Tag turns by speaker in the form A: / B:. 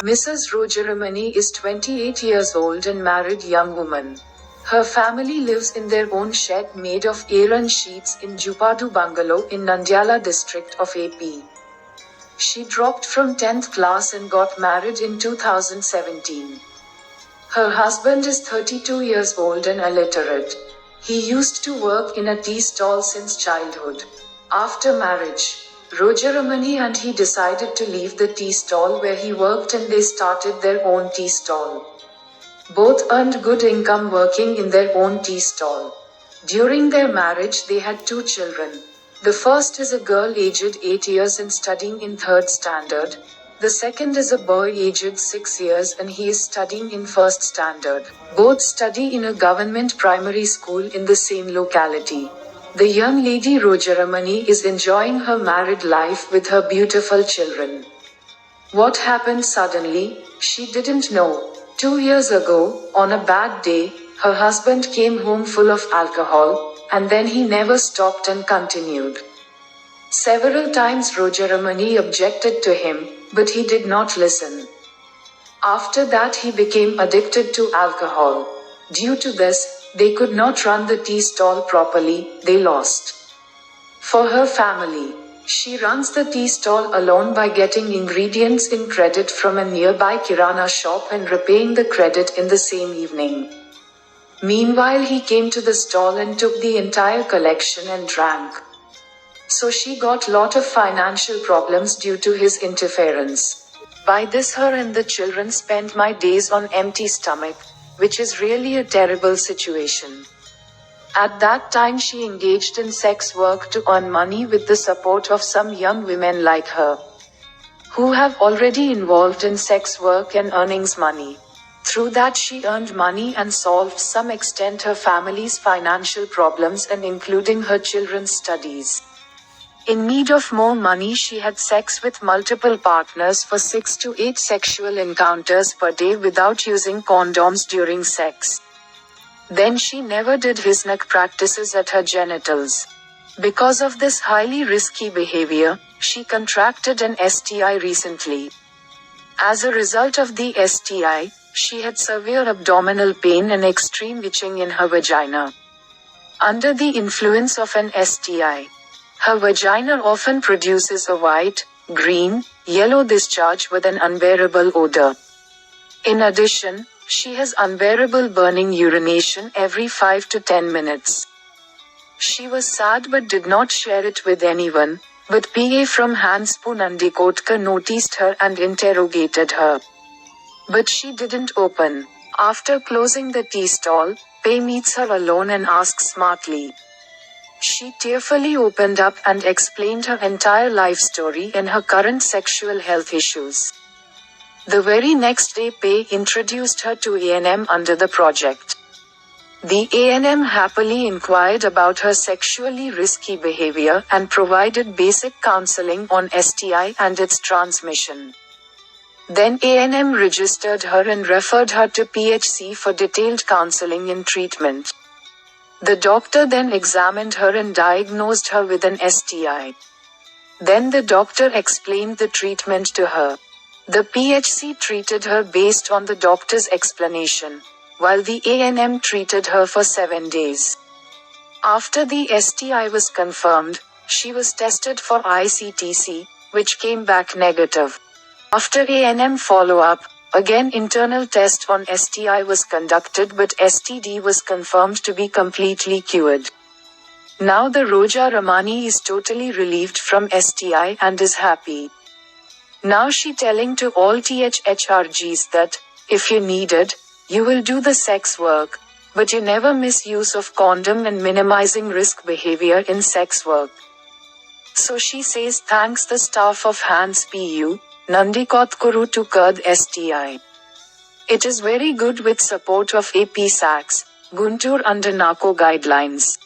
A: Mrs. Rojaramani is 28 years old and married young woman. Her family lives in their own shed made of airon sheets in Jupadu bungalow in Nandyala district of AP. She dropped from 10th class and got married in 2017. Her husband is 32 years old and illiterate. He used to work in a tea stall since childhood. After marriage, Rojaramani and he decided to leave the tea stall where he worked and they started their own tea stall. Both earned good income working in their own tea stall. During their marriage they had 2 children. The first is a girl aged 8 years and studying in 3rd standard. The second is a boy aged 6 years and he is studying in 1st standard. Both study in a government primary school in the same locality. The young lady Rojaramani is enjoying her married life with her beautiful children. What happened suddenly, she didn't know. 2 years ago, on a bad day, her husband came home full of alcohol, and then he never stopped and continued. Several times Rojaramani objected to him, but he did not listen. After that he became addicted to alcohol. Due to this, they could not run the tea stall properly, they lost. For her family, she runs the tea stall alone by getting ingredients in credit from a nearby kirana shop and repaying the credit in the same evening. Meanwhile he came to the stall and took the entire collection and drank. So she got lot of financial problems due to his interference. By this her and the children spent my days on empty stomach, which is really a terrible situation. At that time she engaged in sex work to earn money with the support of some young women like her, who have already involved in sex work and earnings money. Through that she earned money and solved some extent her family's financial problems and including her children's studies. In need of more money she had sex with multiple partners for 6 to 8 sexual encounters per day without using condoms during sex. Then she never did NACO practices at her genitals. Because of this highly risky behavior, she contracted an STI recently. As a result of the STI, she had severe abdominal pain and extreme itching in her vagina. Under the influence of an STI, her vagina often produces a white, green, yellow discharge with an unbearable odor. In addition, she has unbearable burning urination every 5 to 10 minutes. She was sad but did not share it with anyone, but PA from PU-Ndk noticed her and interrogated her. But she didn't open. After closing the tea stall, PA meets her alone and asks smartly. She tearfully opened up and explained her entire life story and her current sexual health issues. The very next day PA introduced her to A&M under the project. The A&M happily inquired about her sexually risky behavior and provided basic counseling on STI and its transmission. Then A&M registered her and referred her to PHC for detailed counseling and treatment. The doctor then examined her and diagnosed her with an STI. Then the doctor explained the treatment to her. The PHC treated her based on the doctor's explanation, while the A&M treated her for 7 days. After the STI was confirmed, she was tested for ICTC, which came back negative. After A&M follow-up, again internal test on STI was conducted but STD was confirmed to be completely cured. Now the Rojaramani is totally relieved from STI and is happy. Now she telling to all THRGs that, if you needed, you will do the sex work, but you never misuse of condom and minimizing risk behavior in sex work. So she says thanks the staff of PU-Ndk to curd STI. It is very good with support of APSACS, Guntur under NACO guidelines.